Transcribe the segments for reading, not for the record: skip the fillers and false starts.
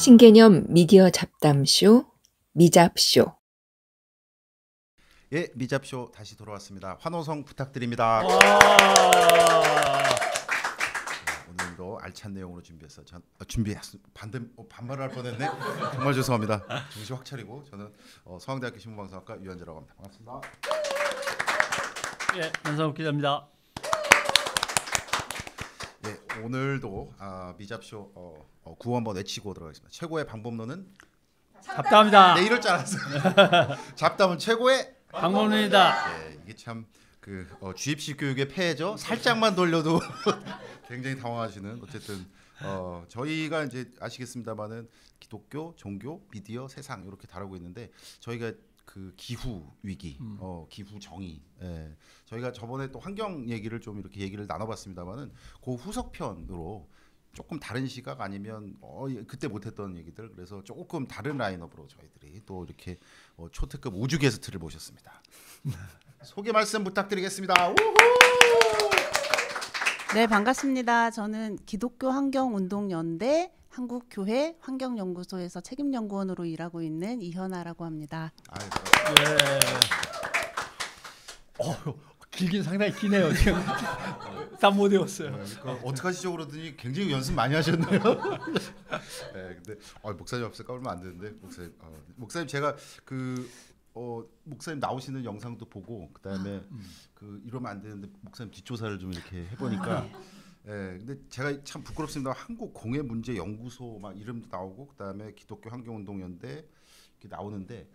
신개념 미디어 잡담쇼 미잡쇼. 예, 미잡쇼 다시 돌아왔습니다. 환호성 부탁드립니다. 오늘도 알찬 내용으로 준비해서 반말을 할 뻔했네. 정말 죄송합니다. 정신 확 차리고 저는 서강대학교 신문방송학과 유현재라고 합니다. 반갑습니다. 예, 연상욱 기자입니다. 예, 오늘도 미잡쇼 구호 한번 외치고 들어가겠습니다. 최고의 방법론은 잡담이다. 네, 이럴 줄 알았어요. 잡담은 최고의 방법론이다. 예, 이게 참 주입식 교육의 폐해죠. 살짝만 돌려도 굉장히 당황하시는. 어쨌든 저희가 이제 아시겠습니다만은 기독교, 종교, 미디어, 세상 이렇게 다루고 있는데 저희가 그 기후 위기, 기후 정의, 예, 저희가 저번에 또 환경 얘기를 좀 이렇게 얘기를 나눠봤습니다만은 그 후속편으로 조금 다른 시각 아니면 그때 못했던 얘기들, 그래서 조금 다른 라인업으로 저희들이 또 이렇게 초특급 우주 게스트를 모셨습니다. 소개 말씀 부탁드리겠습니다. 우후! 네, 반갑습니다. 저는 기독교 환경운동연대 한국교회 환경연구소에서 책임연구원으로 일하고 있는 이현아라고 합니다. 길긴 상당히 기네요. 지금 다 못 외웠어요. 그러니까 어떡하시죠 그러더니 굉장히 연습 많이 하셨네요. 네, 근데 목사님 앞에서 까불면 안 되는데 목사님 제가 목사님 나오시는 영상도 보고 그다음에 이러면 안 되는데 목사님 뒷조사를 좀 이렇게 해보니까 예, 근데 제가 참 부끄럽습니다. 한국공해문제연구소 막 이름도 나오고 그다음에 기독교 환경운동연대 이렇게 나오는데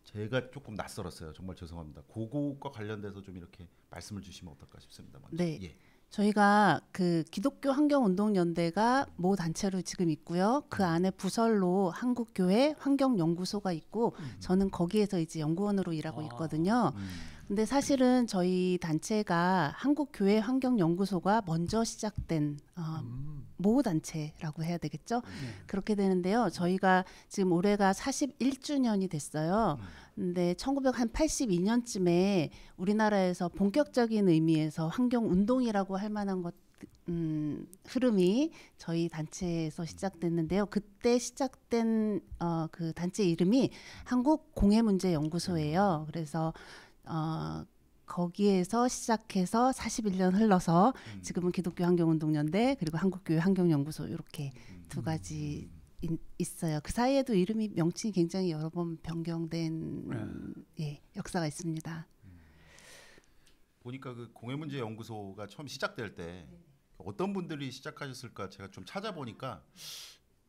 제가 조금 낯설었어요. 정말 죄송합니다. 그거과 관련돼서 좀 이렇게 말씀을 주시면 어떨까 싶습니다. 먼저. 네. 예. 저희가 그 기독교 환경운동연대가 모 단체로 지금 있고요. 그 안에 부설로 한국교회 환경연구소가 있고 저는 거기에서 이제 연구원으로 일하고 있거든요. 근데 사실은 저희 단체가 한국교회 환경연구소가 먼저 시작된 모 단체라고 해야 되겠죠. 그렇게 되는데요. 저희가 지금 올해가 41주년이 됐어요. 근데 1982년쯤에 우리나라에서 본격적인 의미에서 환경운동이라고 할 만한 것 흐름이 저희 단체에서 시작됐는데요. 그때 시작된 그 단체 이름이 한국공해문제연구소예요. 그래서 거기에서 시작해서 41년 흘러서 지금은 기독교 환경운동연대 그리고 한국교회 환경연구소 이렇게 두 가지 있어요. 그 사이에도 이름이 명칭이 굉장히 여러 번 변경된 역사가 있습니다. 보니까 그 공해문제연구소가 처음 시작될 때 어떤 분들이 시작하셨을까 제가 좀 찾아보니까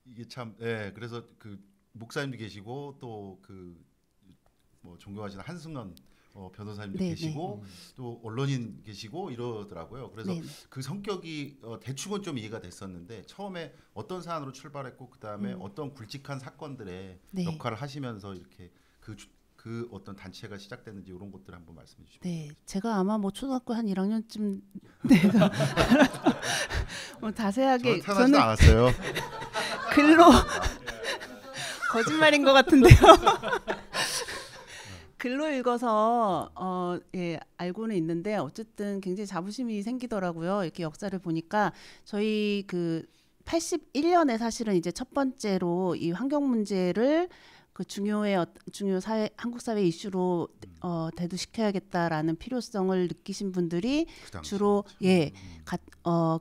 이게 참 그래서 그 목사님도 계시고 또 그 뭐 존경하시는 한승원 변호사님도 계시고 또 언론인 계시고 이러더라고요. 그래서 그 성격이 대충은 좀 이해가 됐었는데 처음에 어떤 사안으로 출발했고 그다음에 어떤 굵직한 사건들의 역할을 하시면서 이렇게 그 어떤 단체가 시작됐는지 이런 것들 한번 말씀해 주시면. 네, 제가 아마 뭐 초등학교 한 1학년쯤 내가 뭐 자세하게 저는 않았어요. 글로 거짓말인 것 같은데요. 글로 읽어서 알고는 있는데 어쨌든 굉장히 자부심이 생기더라고요. 이렇게 역사를 보니까 저희 그 81년에 사실은 이제 첫 번째로 이 환경 문제를 그 중요 사회 한국 사회 이슈로 대두시켜야겠다라는 필요성을 느끼신 분들이 주로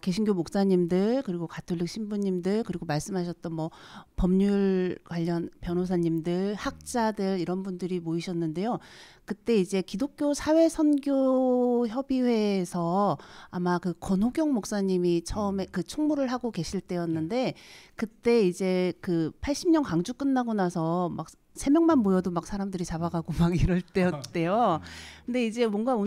개신교 목사님들 그리고 가톨릭 신부님들 그리고 말씀하셨던 뭐 법률 관련 변호사님들 학자들 이런 분들이 모이셨는데요. 그때 이제 기독교 사회선교 협의회에서 아마 그 권호경 목사님이 처음에 그 총무를 하고 계실 때였는데 그때 이제 그 80년 강주 끝나고 나서 막 3명만 모여도 막 사람들이 잡아가고 막 이럴 때였대요. 근데 이제 뭔가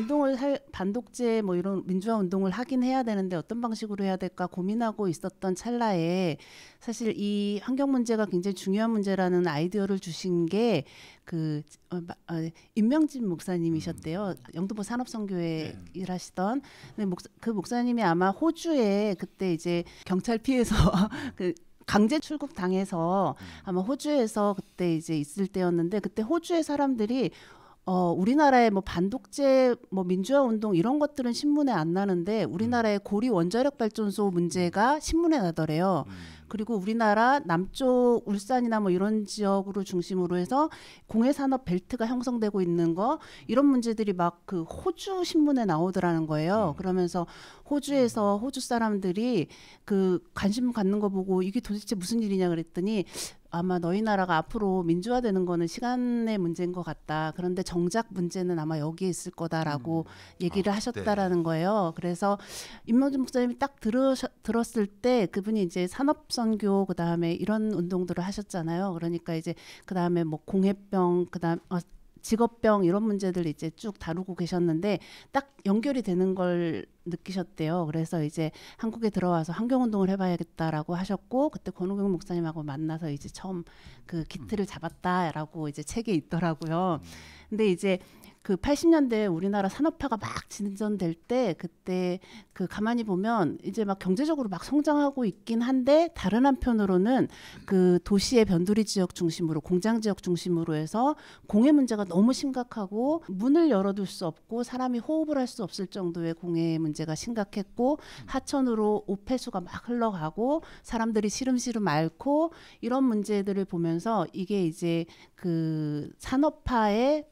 반독재 뭐 이런 민주화 운동을 하긴 해야 되는데 어떤 방식으로 해야 될까 고민하고 있었던 찰나에 사실 이 환경 문제가 굉장히 중요한 문제라는 아이디어를 주신 게 그 임명진 목사님이셨대요. 영등포 산업선교회 일하시던. 근데 그 목사님이 아마 호주에 그때 이제 경찰 피해서 그 강제 출국 당해서 아마 호주에서 그때 이제 있을 때였는데 그때 호주의 사람들이 우리나라의 뭐 반독재, 뭐 민주화 운동 이런 것들은 신문에 안 나는데 우리나라의 고리 원자력 발전소 문제가 신문에 나더래요. 그리고 우리나라 남쪽 울산이나 뭐 이런 지역으로 중심으로 해서 공해 산업 벨트가 형성되고 있는 거 이런 문제들이 막 그 호주 신문에 나오더라는 거예요. 그러면서 호주에서 호주 사람들이 그 관심 갖는 거 보고 이게 도대체 무슨 일이냐 그랬더니 아마 너희 나라가 앞으로 민주화되는 거는 시간의 문제인 것 같다. 그런데 정작 문제는 아마 여기에 있을 거다라고 얘기를 하셨다라는 거예요. 그래서 임명준 목사님이 딱 들었을 때 그분이 이제 산업선교 그다음에 이런 운동들을 하셨잖아요. 그러니까 이제 그다음에 뭐 공해병 그다음 직업병 이런 문제들 이제 쭉 다루고 계셨는데 딱 연결이 되는 걸 느끼셨대요. 그래서 이제 한국에 들어와서 환경운동을 해봐야겠다라고 하셨고 그때 권호경 목사님하고 만나서 이제 처음 그 기틀을 잡았다라고 이제 책에 있더라고요. 근데 이제 그 80년대 우리나라 산업화가 막 진전될 때 그때 그 가만히 보면 이제 막 경제적으로 막 성장하고 있긴 한데 다른 한편으로는 그 도시의 변두리 지역 중심으로 공장 지역 중심으로 해서 공해 문제가 너무 심각하고 문을 열어둘 수 없고 사람이 호흡을 할 수 없을 정도의 공해 문제가 심각했고 하천으로 오폐수가 막 흘러가고 사람들이 시름시름 앓고 이런 문제들을 보면서 이게 이제 그 산업화의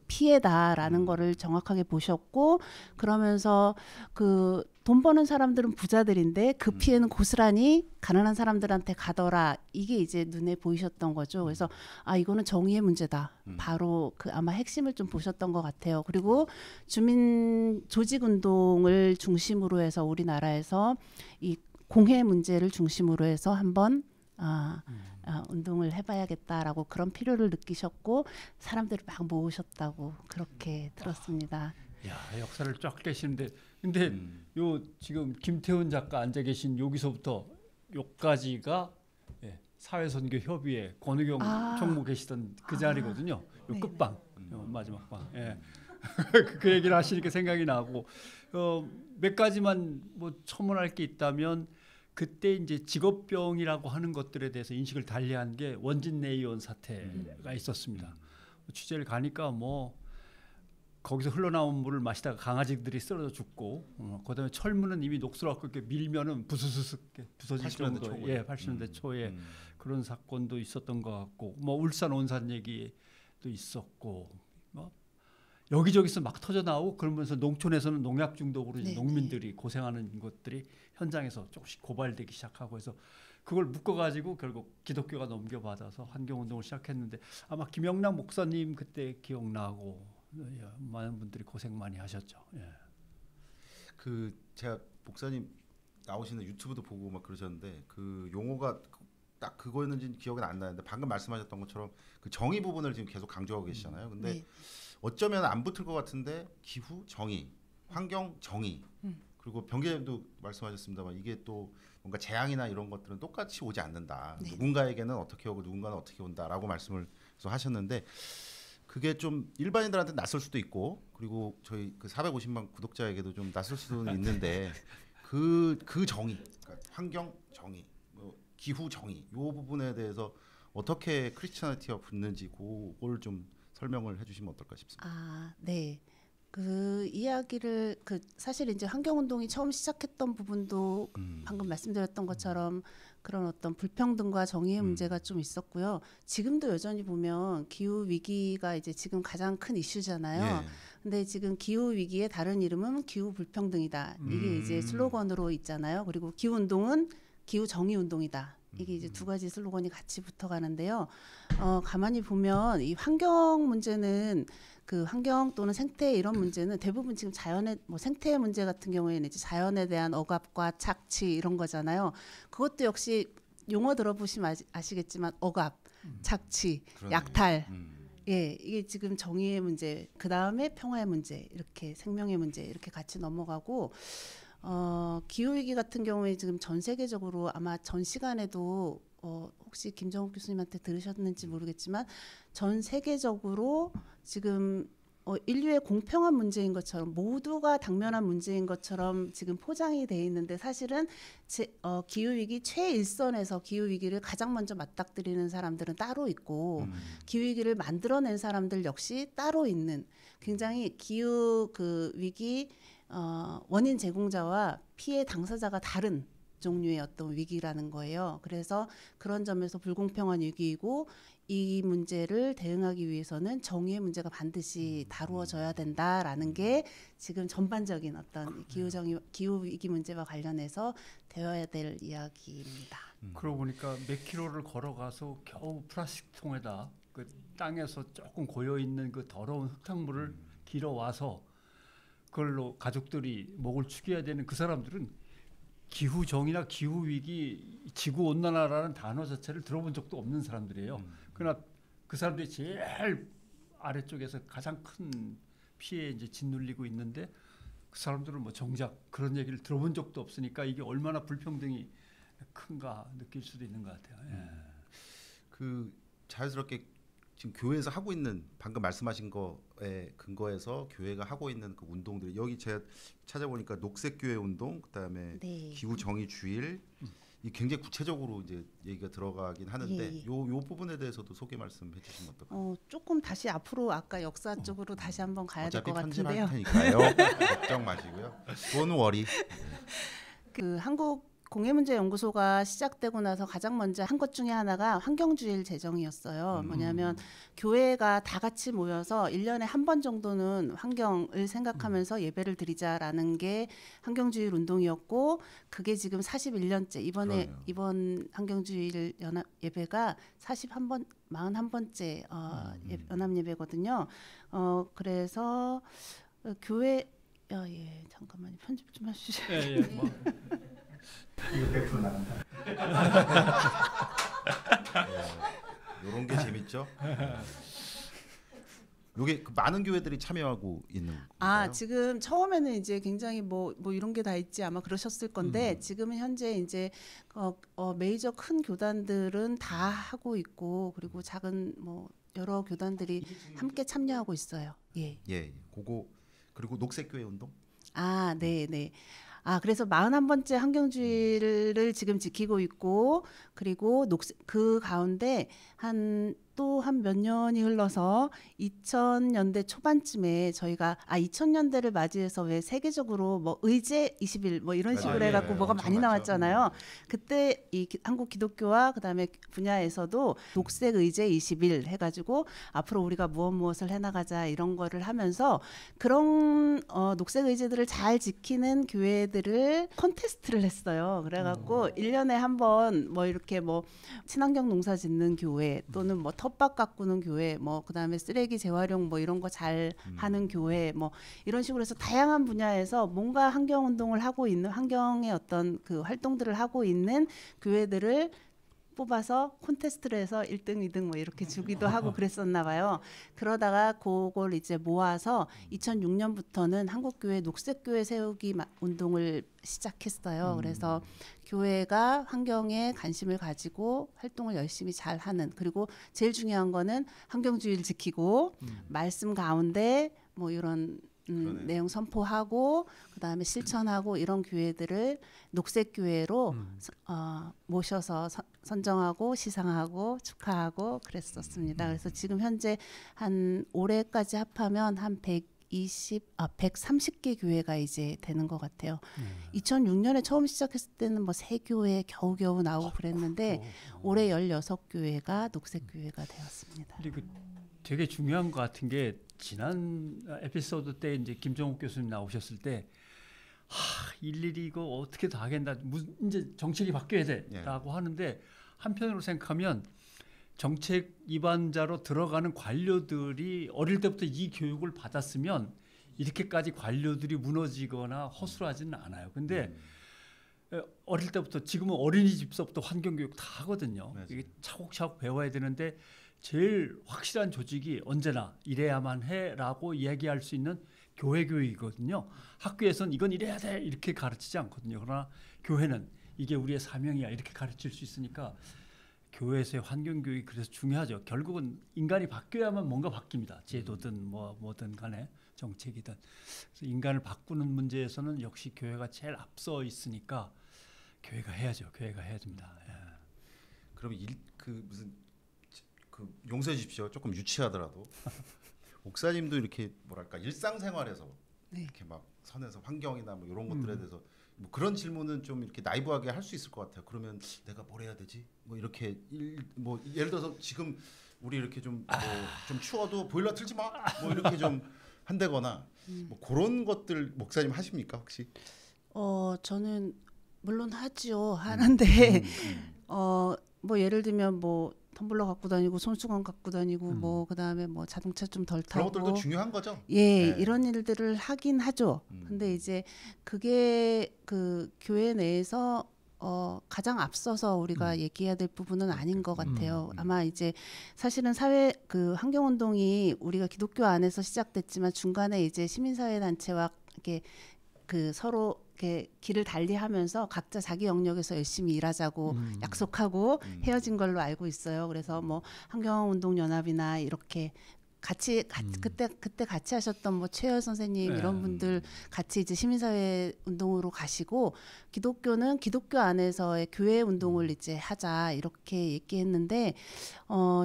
피해다라는 거를 정확하게 보셨고 그러면서 그 돈 버는 사람들은 부자들인데 그 피해는 고스란히 가난한 사람들한테 가더라 이게 이제 눈에 보이셨던 거죠. 그래서 아 이거는 정의의 문제다. 바로 그 아마 핵심을 좀 보셨던 것 같아요. 그리고 주민 조직 운동을 중심으로 해서 우리나라에서 이 공해 문제를 중심으로 해서 한번 운동을 해봐야겠다라고 그런 필요를 느끼셨고 사람들을 막 모으셨다고 그렇게 들었습니다. 야, 역사를 쫙 깨시는데 근데 요 지금 김태훈 작가 앉아 계신 여기서부터 요까지가 사회선교 협의회 권의경 총무 계시던 그 자리거든요. 요 네. 끝방 마지막 방. 예. 그 얘기를 하시니까 생각이 나고 몇 가지만 뭐 첨언할 게 있다면 그때 이제 직업병이라고 하는 것들에 대해서 인식을 달리한 게 원진 내의원 사태가 있었습니다. 취재를 가니까 뭐 거기서 흘러나온 물을 마시다가 강아지들이 쓰러져 죽고 그다음에 철문은 이미 녹슬어갖고 이렇게 밀면은 부스스스 부서질 80년대 정도의 초에. 80년대 초에 그런 사건도 있었던 것 같고 뭐 울산 온산 얘기도 있었고 뭐 여기저기서 막 터져 나오고 그러면서 농촌에서는 농약 중독으로 이제 농민들이 고생하는 것들이 현장에서 조금씩 고발되기 시작하고 해서 그걸 묶어가지고 결국 기독교가 넘겨받아서 환경운동을 시작했는데 아마 김영락 목사님 그때 기억나고 많은 분들이 고생 많이 하셨죠. 예. 그 제가 목사님 나오시는 유튜브도 보고 막 그러셨는데 그 용어가 딱 그거였는지 기억은 안 나는데 방금 말씀하셨던 것처럼 그 정의 부분을 지금 계속 강조하고 계시잖아요. 근데 어쩌면 안 붙을 것 같은데 기후 정의, 환경 정의 그리고 병계도 말씀하셨습니다만 이게 또 뭔가 재앙이나 이런 것들은 똑같이 오지 않는다. 누군가에게는 어떻게 오고 누군가는 어떻게 온다라고 말씀을 하셨는데 그게 좀 일반인들한테 낯설 수도 있고 그리고 저희 그 450만 구독자에게도 좀 낯설 수는 있는데 그 정의, 그러니까 환경 정의, 뭐 기후 정의 이 부분에 대해서 어떻게 크리스천리티와 붙는지 그걸 좀 설명을 해주시면 어떨까 싶습니다. 아, 네. 그 이야기를 그 사실 이제 환경운동이 처음 시작했던 부분도 방금 말씀드렸던 것처럼 그런 어떤 불평등과 정의의 문제가 좀 있었고요. 지금도 여전히 보면 기후 위기가 이제 지금 가장 큰 이슈잖아요. 근데 지금 기후 위기의 다른 이름은 기후 불평등이다. 이게 이제 슬로건으로 있잖아요. 그리고 기후 운동은 기후 정의 운동이다. 이게 이제 두 가지 슬로건이 같이 붙어가는데요. 가만히 보면 이 환경 문제는 그 환경 또는 생태 이런 문제는 대부분 지금 자연의 뭐 생태의 문제 같은 경우에는 이제 자연에 대한 억압과 착취 이런 거잖아요. 그것도 역시 용어 들어보시면 아시겠지만 억압, 착취, 약탈. 예, 이게 지금 정의의 문제, 그 다음에 평화의 문제, 이렇게 생명의 문제 이렇게 같이 넘어가고. 기후위기 같은 경우에 지금 전 세계적으로 아마 전 시간에도 혹시 김정욱 교수님한테 들으셨는지 모르겠지만 전 세계적으로 지금 인류의 공평한 문제인 것처럼 모두가 당면한 문제인 것처럼 지금 포장이 돼 있는데 사실은 기후위기 최일선에서 기후위기를 가장 먼저 맞닥뜨리는 사람들은 따로 있고 기후위기를 만들어낸 사람들 역시 따로 있는 굉장히 기후 그 위기 원인 제공자와 피해 당사자가 다른 종류의 어떤 위기라는 거예요. 그래서 그런 점에서 불공평한 위기이고 이 문제를 대응하기 위해서는 정의의 문제가 반드시 다루어져야 된다라는 게 지금 전반적인 어떤 기후 위기 문제와 관련해서 되어야 될 이야기입니다. 그러고 보니까 몇 킬로를 걸어가서 겨우 플라스틱 통에다 그 땅에서 조금 고여 있는 그 더러운 흙탕물을 길어 와서 그걸로 가족들이 목을 축여야 되는 그 사람들은 기후 정의나 기후 위기, 지구 온난화라는 단어 자체를 들어본 적도 없는 사람들이에요. 그러나 그 사람들이 제일 아래쪽에서 가장 큰 피해에 이제 짓눌리고 있는데 그 사람들은 뭐 정작 그런 얘기를 들어본 적도 없으니까 이게 얼마나 불평등이 큰가 느낄 수도 있는 것 같아요. 예. 그 자연스럽게 지금 교회에서 하고 있는 방금 말씀하신 거에 근거해서 교회가 하고 있는 그 운동들이 여기 제가 찾아보니까 녹색교회 운동, 그다음에 네. 기후 정의 주일 이 굉장히 구체적으로 이제 얘기가 들어가긴 하는데 예. 요 부분에 대해서도 소개 말씀해 주시면 어떨까요? 조금 다시 앞으로 아까 역사 쪽으로 다시 한번 가야 될 어차피 것 편집할 같은데요. 테니까요. 걱정 마시고요. Don't worry. 그 한국 공해문제연구소가 시작되고 나서 가장 먼저 한 것 중에 하나가 환경주일 제정이었어요. 뭐냐면 교회가 다 같이 모여서 1년에 한 번 정도는 환경을 생각하면서 예배를 드리자라는 게 환경주일 운동이었고 그게 지금 41년째 그러네요. 이번 환경주일 연합 예배가 41번째 연합 예배거든요. 그래서 교회 예, 잠깐만요. 편집 좀 해주세요. 예, 예, 뭐. 이거 100% 나간다. 이런 게 재밌죠. 요게 그 많은 교회들이 참여하고 있는 건가요? 지금 처음에는 이제 굉장히 뭐 이런 게 다 있지 아마 그러셨을 건데 지금은 현재 이제 메이저 큰 교단들은 다 하고 있고 그리고 작은 뭐 여러 교단들이 함께 참여하고 있어요. 예. 예, 그거 그리고 녹색교회 운동? 네. 그래서 41번째 환경주의를 지금 지키고 있고 그리고 그 가운데 또 한 몇 년이 흘러서 2000년대 초반쯤에 저희가 2000년대를 맞이해서 왜 세계적으로 뭐 의제 20일 뭐 이런 식으로 맞아요. 해갖고 예, 뭐가 엄청 많이 많죠. 나왔잖아요. 그때 이 한국 기독교와 그다음에 분야에서도 녹색 의제 20일 해가지고 앞으로 우리가 무엇을 해나가자 이런 거를 하면서 그런 녹색 의제들을 잘 지키는 교회들을 콘테스트를 했어요. 그래갖고 1년에 한 번 뭐 이렇게 뭐 친환경 농사 짓는 교회 또는 뭐 텃밭 가꾸는 교회 뭐 그다음에 쓰레기 재활용 뭐 이런 거 잘 하는 교회 뭐 이런 식으로 해서 다양한 분야에서 뭔가 환경 운동을 하고 있는 환경의 어떤 그 활동들을 하고 있는 교회들을 뽑아서 콘테스트를 해서 1등, 2등 뭐 이렇게 주기도 하고 그랬었나 봐요. 그러다가 그걸 이제 모아서 2006년부터는 한국교회 녹색교회 세우기 운동을 시작했어요. 그래서 교회가 환경에 관심을 가지고 활동을 열심히 잘 하는 그리고 제일 중요한 거는 환경주의를 지키고 말씀 가운데 뭐 이런 내용 선포하고 그다음에 실천하고 이런 교회들을 녹색 교회로 모셔서 선정하고 시상하고 축하하고 그랬었습니다. 그래서 지금 현재 한 올해까지 합하면 한 130개 교회가 이제 되는 것 같아요. 2006년에 처음 시작했을 때는 뭐 3교회 겨우겨우 나오고 그랬는데 올해 16교회가 녹색 교회가 되었습니다. 그리고 되게 중요한 것 같은 게 지난 에피소드 때 이제 김정욱 교수님 나오셨을 때 일일이 이거 어떻게 다 하겠나 이제 정책이 바뀌어야 돼라고 하는데 한편으로 생각하면 정책 입안자로 들어가는 관료들이 어릴 때부터 이 교육을 받았으면 이렇게까지 관료들이 무너지거나 허술하지는 않아요. 근데 어릴 때부터 지금은 어린이집서부터 환경교육 다 하거든요. 이게 차곡차곡 배워야 되는데 제일 확실한 조직이 언제나 이래야만 해라고 이야기할 수 있는 교회 교육이거든요. 학교에서는 이건 이래야 돼 이렇게 가르치지 않거든요. 그러나 교회는 이게 우리의 사명이야 이렇게 가르칠 수 있으니까 교회에서의 환경교육이 그래서 중요하죠. 결국은 인간이 바뀌어야만 뭔가 바뀝니다. 제도든 뭐든 간에 정책이든. 그래서 인간을 바꾸는 문제에서는 역시 교회가 제일 앞서 있으니까 교회가 해야죠. 교회가 해야 됩니다. 예. 그럼 용서해 주십시오. 조금 유치하더라도 목사님도 이렇게 뭐랄까 일상생활에서 이렇게 막 선에서 환경이나 뭐 이런 것들에 대해서 뭐 그런 질문은 좀 이렇게 나이브하게 할 수 있을 것 같아요. 그러면 내가 뭘 해야 되지? 뭐 이렇게 뭐 예를 들어서 지금 우리 이렇게 좀 좀 추워도 보일러 틀지 마. 뭐 이렇게 좀 한다거나 뭐 그런 것들 목사님 하십니까 혹시? 저는 물론 하지요. 하는데 뭐 예를 들면 뭐 텀블러 갖고 다니고 손수건 갖고 다니고 뭐 그다음에 뭐 자동차 좀 덜 그런 타고 것들도 중요한 거죠. 예, 네. 이런 일들을 하긴 하죠. 근데 이제 그게 그 교회 내에서 가장 앞서서 우리가 얘기해야 될 부분은 아닌 것 같아요. 아마 이제 사실은 사회 그 환경운동이 우리가 기독교 안에서 시작됐지만 중간에 이제 시민사회 단체와 이렇게 그 서로 이렇게 길을 달리하면서 각자 자기 영역에서 열심히 일하자고 약속하고 헤어진 걸로 알고 있어요. 그래서 뭐 환경운동연합이나 이렇게 같이 그때 같이 하셨던 뭐 최열 선생님 이런 분들 같이 이제 시민사회 운동으로 가시고 기독교는 기독교 안에서의 교회 운동을 이제 하자 이렇게 얘기했는데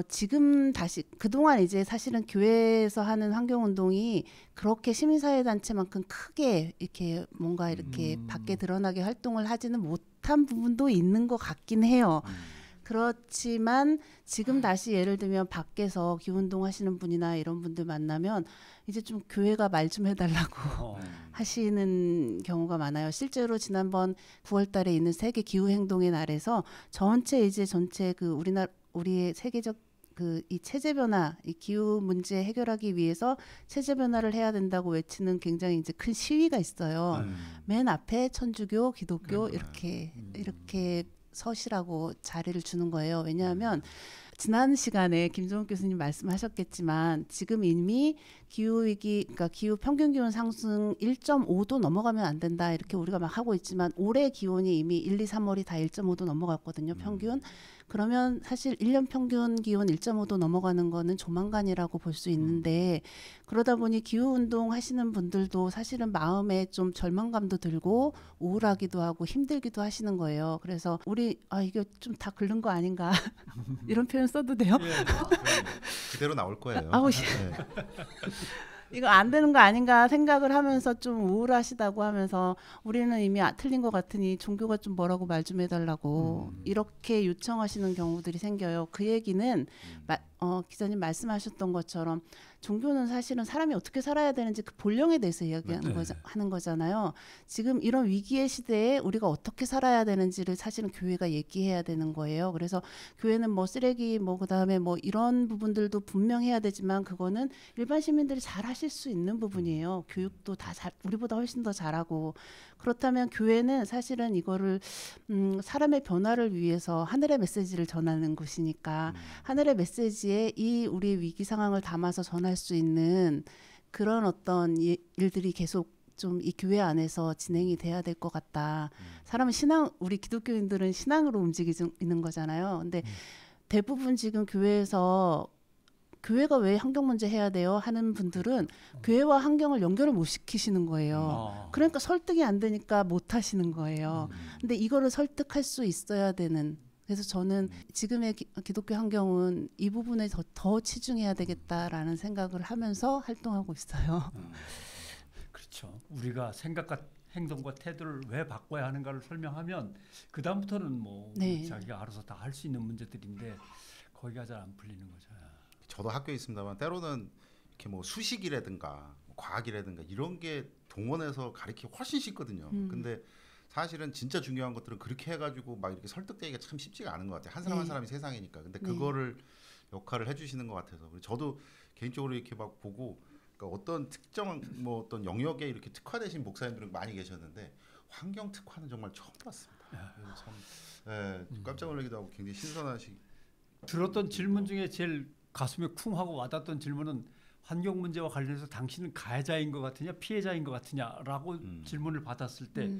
지금 다시 그동안 이제 사실은 교회에서 하는 환경 운동이 그렇게 시민사회 단체만큼 크게 이렇게 뭔가 이렇게 밖에 드러나게 활동을 하지는 못한 부분도 있는 것 같긴 해요. 그렇지만 지금 다시 예를 들면 밖에서 기운동 하시는 분이나 이런 분들 만나면 이제 좀 교회가 말 좀 해달라고 하시는 경우가 많아요. 실제로 지난번 9월달에 있는 세계 기후 행동의 날에서 전체 그 우리의 세계적 그 이 체제 변화, 이 기후 문제 해결하기 위해서 체제 변화를 해야 된다고 외치는 굉장히 이제 큰 시위가 있어요. 맨 앞에 천주교, 기독교 이렇게 서시라고 자리를 주는 거예요. 왜냐하면 지난 시간에 김종욱 교수님 말씀하셨겠지만 지금 이미 기후위기, 그러니까 기후 평균 기온 상승 1.5도 넘어가면 안 된다 이렇게 우리가 막 하고 있지만 올해 기온이 이미 1, 2, 3월이 다 1.5도 넘어갔거든요. 평균. 그러면 사실 1년 평균 기온 1.5도 넘어가는 거는 조만간이라고 볼 수 있는데 그러다 보니 기후운동 하시는 분들도 사실은 마음에 좀 절망감도 들고 우울하기도 하고 힘들기도 하시는 거예요. 그래서 우리 이게 좀 다 긁는 거 아닌가 이런 표현 써도 돼요? 그대로 나올 거예요. 네. 이거 안 되는 거 아닌가 생각을 하면서 좀 우울하시다고 하면서 우리는 이미 틀린 것 같으니 종교가 좀 뭐라고 말 좀 해달라고 이렇게 요청하시는 경우들이 생겨요. 그 얘기는 기자님 말씀하셨던 것처럼 종교는 사실은 사람이 어떻게 살아야 되는지 그 본령에 대해서 하는 거잖아요. 지금 이런 위기의 시대에 우리가 어떻게 살아야 되는지를 사실은 교회가 얘기해야 되는 거예요. 그래서 교회는 뭐 쓰레기 뭐 그다음에 뭐 이런 부분들도 분명해야 되지만 그거는 일반 시민들이 잘 하실 수 있는 부분이에요. 교육도 다 우리보다 훨씬 더 잘하고 그렇다면 교회는 사실은 이거를 사람의 변화를 위해서 하늘의 메시지를 전하는 곳이니까 하늘의 메시지에 이 우리 위기 상황을 담아서 전할 수 있는 그런 어떤 일들이 계속 좀 이 교회 안에서 진행이 돼야 될 것 같다. 사람은 우리 기독교인들은 신앙으로 움직이는 거잖아요. 근데 대부분 지금 교회에서 교회가 왜 환경 문제 해야 돼요? 하는 분들은 교회와 환경을 연결을 못 시키시는 거예요. 그러니까 설득이 안 되니까 못 하시는 거예요. 근데 이거를 설득할 수 있어야 되는. 그래서 저는 지금의 기독교 환경은 이 부분에 더 치중해야 되겠다라는 생각을 하면서 활동하고 있어요. 그렇죠. 우리가 생각과 행동과 태도를 왜 바꿔야 하는가를 설명하면 그 다음부터는 뭐 자기가 알아서 다 할 수 있는 문제들인데 거기가 잘 안 풀리는 거죠. 저도 학교에 있습니다만 때로는 이렇게 뭐 수식이라든가 뭐 과학이라든가 이런 게 동원해서 가르치기 훨씬 쉽거든요. 근데 사실은 진짜 중요한 것들은 그렇게 해가지고 막 이렇게 설득되기가 참 쉽지가 않은 것 같아요. 한 사람 한 사람이 세상이니까. 근데 그거를 역할을 해주시는 것 같아서 저도 개인적으로 이렇게 막 보고 그러니까 어떤 특정 뭐 어떤 영역에 이렇게 특화되신 목사님들은 많이 계셨는데 환경 특화는 정말 처음 봤습니다. 그래서 참 깜짝 놀라기도 하고 굉장히 신선하시. 들었던 질문 중에 제일 가슴에 쿵 하고 와닿던 질문은 환경 문제와 관련해서 당신은 가해자인 것 같으냐 피해자인 것 같으냐라고 질문을 받았을 때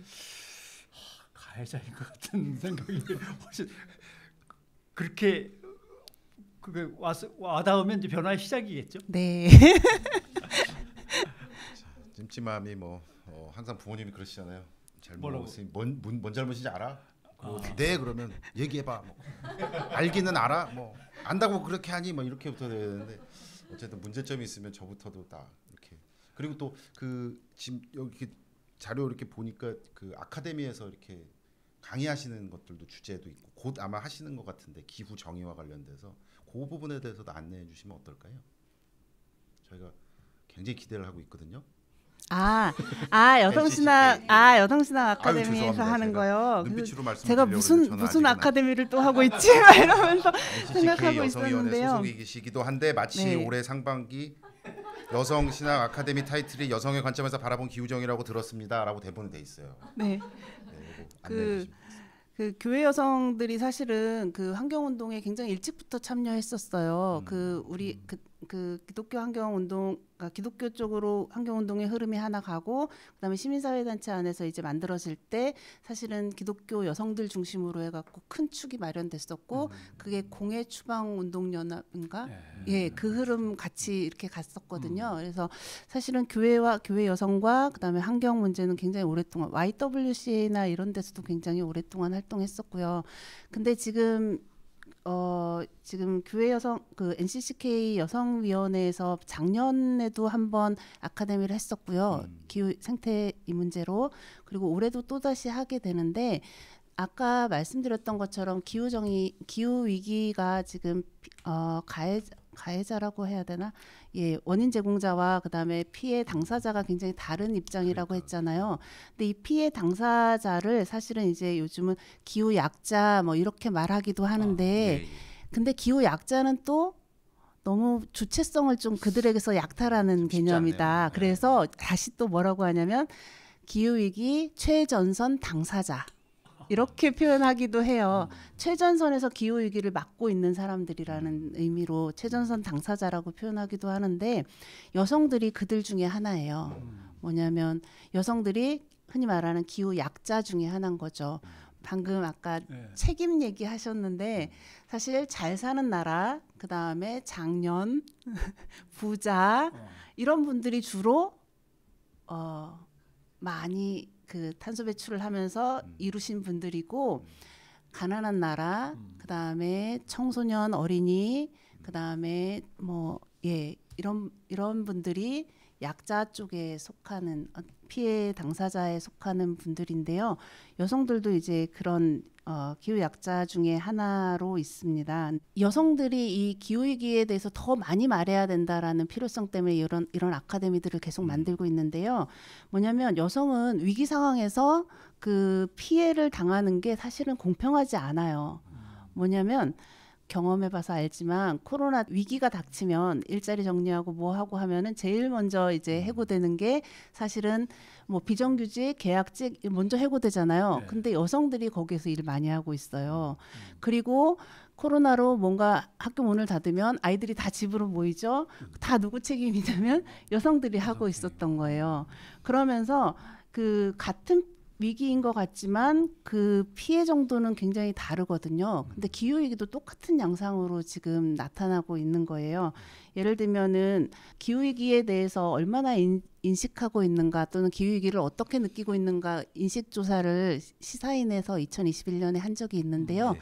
가해자인 것 같은 생각이 훨씬 그렇게 그게 와닿으면 이제 변화의 시작이겠죠. 네. 찜찜함이 뭐 항상 부모님이 그러시잖아요. 뭐라고? 뭔 잘못인지 알아? 네 그러면 얘기해봐. 뭐. 알기는 알아. 뭐 안다고 그렇게 하니 뭐 이렇게부터 되는데 어쨌든 문제점이 있으면 저부터도 딱 이렇게 그리고 또 그 지금 여기 자료 이렇게 보니까 그 아카데미에서 이렇게 강의하시는 것들도 주제도 있고 곧 아마 하시는 것 같은데 기후 정의와 관련돼서 그 부분에 대해서도 안내해 주시면 어떨까요? 저희가 굉장히 기대를 하고 있거든요. 여성신학 아카데미에서 죄송합니다. 하는 제가 거요. 눈빛으로 제가 말씀드리려고 무슨 했는데 아카데미를 또 하고 있지 막 이러면서 생각하고 여성위원회 있었는데요. 소속이시기도 한데 마치 네. 올해 상반기 여성신학 아카데미 타이틀이 여성의 관점에서 바라본 기후정의라고 들었습니다라고 대본이 돼 있어요. 네. 네, 이거 안내해 주시면. 그 교회 여성들이 사실은 그 환경운동에 굉장히 일찍부터 참여했었어요. 그 기독교 환경운동, 그러니까 기독교 쪽으로 환경운동의 흐름이 하나 가고, 그다음에 시민사회단체 안에서 이제 만들어질 때 사실은 기독교 여성들 중심으로 해갖고 큰 축이 마련됐었고, 그게 공예 추방운동연합인가? 예, 그 흐름 같이 이렇게 갔었거든요. 그래서 사실은 교회와 교회 여성과 그다음에 환경 문제는 굉장히 오랫동안 YWCA나 이런 데서도 굉장히 오랫동안 활동했었고요. 근데 지금 교회 여성 그 NCCK 여성위원회에서 작년에도 한번 아카데미를 했었고요. 기후 생태 이 문제로. 그리고 올해도 또 다시 하게 되는데, 아까 말씀드렸던 것처럼 기후 위기가 지금 가해자라고 해야 되나? 예, 원인 제공자와 그다음에 피해 당사자가 굉장히 다른 입장이라고 했잖아요. 근데 이 피해 당사자를 사실은 이제 요즘은 기후 약자 뭐 이렇게 말하기도 하는데, 근데 기후 약자는 또 너무 주체성을 좀 그들에게서 약탈하는 개념이다. 않네요. 그래서 다시 또 뭐라고 하냐면 기후 위기 최전선 당사자. 이렇게 표현하기도 해요. 최전선에서 기후 위기를 막고 있는 사람들이라는 의미로 최전선 당사자라고 표현하기도 하는데, 여성들이 그들 중에 하나예요. 뭐냐면 여성들이 흔히 말하는 기후 약자 중에 하나인 거죠. 방금 아까 책임 얘기하셨는데, 사실 잘 사는 나라, 그 다음에 장년, 부자 이런 분들이 주로 많이 그 탄소 배출을 하면서 이루신 분들이고, 가난한 나라, 그 다음에 청소년, 어린이, 그 다음에 이런 분들이 약자 쪽에 속하는, 피해 당사자에 속하는 분들인데요. 여성들도 이제 그런 기후 약자 중에 하나로 있습니다. 여성들이 이 기후 위기에 대해서 더 많이 말해야 된다라는 필요성 때문에 이런 아카데미들을 계속 만들고 있는데요. 뭐냐면 여성은 위기 상황에서 그 피해를 당하는 게 사실은 공평하지 않아요. 뭐냐면 경험해봐서 알지만, 코로나 위기가 닥치면 일자리 정리하고 뭐 하고 하면은 제일 먼저 이제 해고되는 게 사실은 뭐 비정규직, 계약직 먼저 해고되잖아요. 네. 근데 여성들이 거기에서 일 많이 하고 있어요. 그리고 코로나로 뭔가 학교 문을 닫으면 아이들이 다 집으로 모이죠. 다 누구 책임이냐면 여성들이 하고 있었던 거예요. 그러면서 그 같은 위기인 것 같지만 그 피해 정도는 굉장히 다르거든요. 근데 기후 위기도 똑같은 양상으로 지금 나타나고 있는 거예요. 예를 들면은 기후 위기에 대해서 얼마나 인식하고 있는가, 또는 기후 위기를 어떻게 느끼고 있는가 인식 조사를 시사인에서 2021년에 한 적이 있는데요.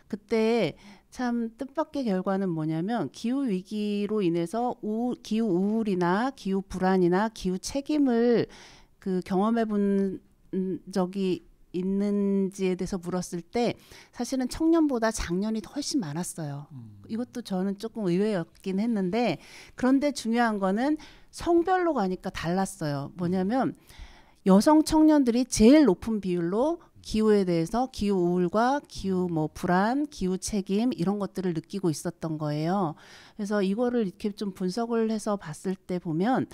그때 참 뜻밖의 결과는 뭐냐면, 기후 위기로 인해서 기후 우울이나 기후 불안이나 기후 책임을 그 경험해 본 적이 있는지에 대해서 물었을 때 사실은 청년보다 장년이 훨씬 많았어요. 이것도 저는 조금 의외였긴 했는데, 그런데 중요한 거는 성별로 가니까 달랐어요. 뭐냐면 여성 청년들이 제일 높은 비율로 기후에 대해서, 기후 우울과 기후 뭐 불안, 기후 책임 이런 것들을 느끼고 있었던 거예요. 그래서 이거를 이렇게 좀 분석을 해서 봤을 때 보면,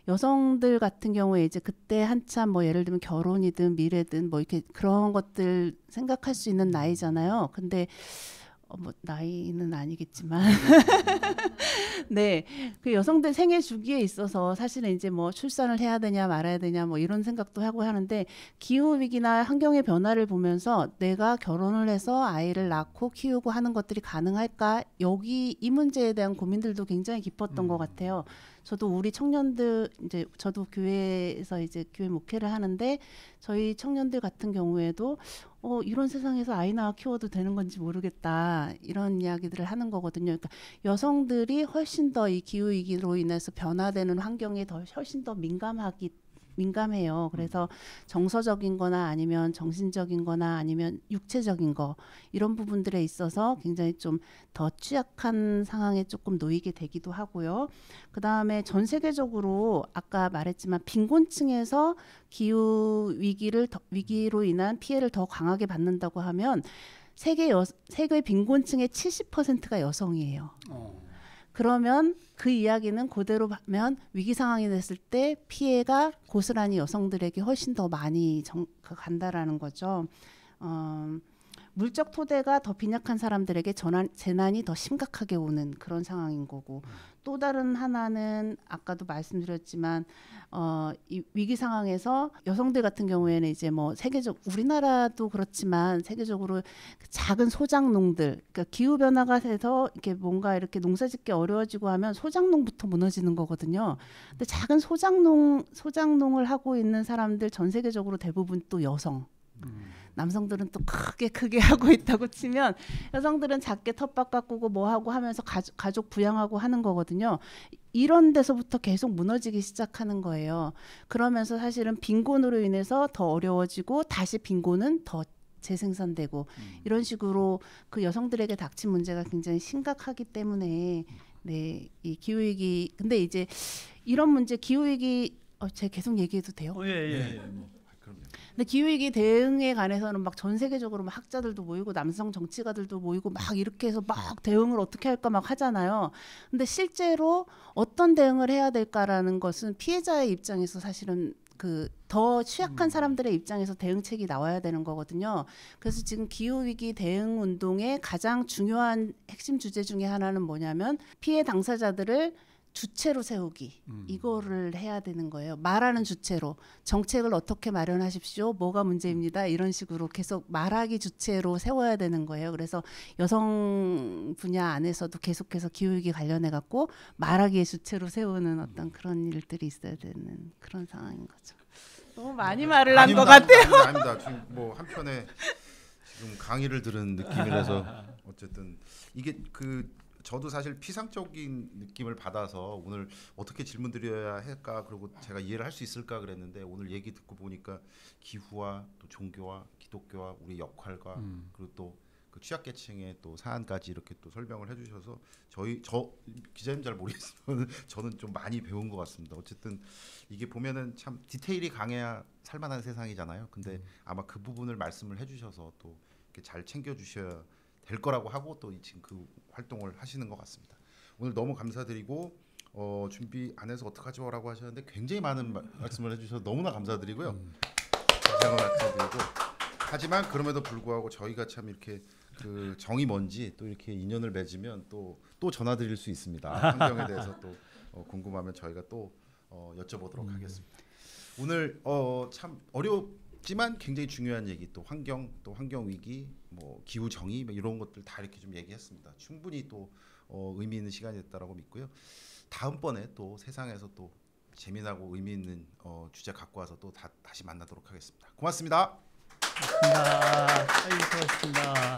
여성들 같은 경우에 이제 그때 한참 뭐 예를 들면 결혼이든 미래든 뭐 이렇게 그런 것들 생각할 수 있는 나이잖아요. 근데 뭐 나이는 아니겠지만 네, 그 여성들 생애 주기에 있어서 사실은 이제 뭐 출산을 해야 되냐 말아야 되냐 뭐 이런 생각도 하고 하는데, 기후 위기나 환경의 변화를 보면서 내가 결혼을 해서 아이를 낳고 키우고 하는 것들이 가능할까, 여기 이 문제에 대한 고민들도 굉장히 깊었던 것 같아요. 저도 우리 청년들, 이제 저도 교회에서 이제 교회 목회를 하는데, 저희 청년들 같은 경우에도 이런 세상에서 아이 낳아 키워도 되는 건지 모르겠다, 이런 이야기들을 하는 거거든요. 그러니까 여성들이 훨씬 더 이 기후 위기로 인해서 변화되는 환경에 훨씬 더 민감해요. 그래서 정서적인 거나 아니면 정신적인 거나 아니면 육체적인 거 이런 부분들에 있어서 굉장히 좀 더 취약한 상황에 조금 놓이게 되기도 하고요. 그다음에 전 세계적으로 아까 말했지만 빈곤층에서 기후 위기로 인한 피해를 더 강하게 받는다고 하면 세계 빈곤층의 70%가 여성이에요. 그러면 그 이야기는 그대로 하면 위기 상황이 됐을 때 피해가 고스란히 여성들에게 훨씬 더 많이 간다라는 거죠. 물적 토대가 더 빈약한 사람들에게 재난이 더 심각하게 오는 그런 상황인 거고, 또 다른 하나는 아까도 말씀드렸지만 이 위기 상황에서 여성들 같은 경우에는 이제 뭐 우리나라도 그렇지만 세계적으로 작은 소작농들, 그러니까 기후 변화가 돼서 이렇게 뭔가 이렇게 농사짓기 어려워지고 하면 소작농부터 무너지는 거거든요. 근데 작은 소작농을 하고 있는 사람들 전 세계적으로 대부분 또 여성. 남성들은 또 크게 하고 있다고 치면 여성들은 작게 텃밭 가꾸고 뭐 하고 하면서 가족 부양하고 하는 거거든요. 이런 데서부터 계속 무너지기 시작하는 거예요. 그러면서 사실은 빈곤으로 인해서 더 어려워지고 다시 빈곤은 더 재생산되고 이런 식으로 그 여성들에게 닥친 문제가 굉장히 심각하기 때문에 네, 이 기후위기 근데 이제 이런 문제 기후위기 제가 계속 얘기해도 돼요? 예. 근데 기후위기 대응에 관해서는 막 전 세계적으로 막 학자들도 모이고 남성 정치가들도 모이고 막 이렇게 해서 막 대응을 어떻게 할까 막 하잖아요. 근데 실제로 어떤 대응을 해야 될까라는 것은 피해자의 입장에서 사실은 그 더 취약한 사람들의 입장에서 대응책이 나와야 되는 거거든요. 그래서 지금 기후위기 대응 운동의 가장 중요한 핵심 주제 중에 하나는 뭐냐면 피해 당사자들을 주체로 세우기 이거를 해야 되는 거예요. 말하는 주체로 정책을 어떻게 마련하십시오. 뭐가 문제입니다. 이런 식으로 계속 말하기 주체로 세워야 되는 거예요. 그래서 여성 분야 안에서도 계속해서 기후위기 관련해 갖고 말하기의 주체로 세우는 어떤 그런 일들이 있어야 되는 그런 상황인 거죠. 너무 많이 말을 한 것 같아요. 아닙니다. 지금 뭐 한편에 지금 강의를 들은 느낌이라서 어쨌든 이게 저도 사실 피상적인 느낌을 받아서 오늘 어떻게 질문 드려야 할까 그리고 제가 이해를 할 수 있을까 그랬는데 오늘 얘기 듣고 보니까 기후와 또 종교와 기독교와 우리 역할과 그리고 또 그 취약계층의 또 사안까지 이렇게 또 설명을 해주셔서 저 기자님 잘 모르겠지만 저는 좀 많이 배운 것 같습니다. 어쨌든 이게 보면은 참 디테일이 강해야 살만한 세상이잖아요. 근데 아마 그 부분을 말씀을 해주셔서 또 이렇게 잘 챙겨주셔야 될 거라고 하고 또 지금 그 활동을 하시는 것 같습니다. 오늘 너무 감사드리고 준비 안 해서 어떡하죠라고 하셨는데 굉장히 많은 말씀을 해주셔서 너무나 감사드리고요. 다시 한번 감사드리고 하지만 그럼에도 불구하고 저희가 참 이렇게 그 정이 뭔지 또 이렇게 인연을 맺으면 또 전화드릴 수 있습니다. 환경에 대해서 또 궁금하면 저희가 또 여쭤보도록 하겠습니다. 오늘 참 어렵지만 굉장히 중요한 얘기 또 환경 위기 뭐 기후 정의 뭐 이런 것들 다 이렇게 좀 얘기했습니다. 충분히 또 의미 있는 시간이 됐다라고 믿고요. 다음번에 또 세상에서 또 재미나고 의미 있는 주제 갖고 와서 또 다시 만나도록 하겠습니다. 고맙습니다. 고맙습니다. 수고하셨습니다.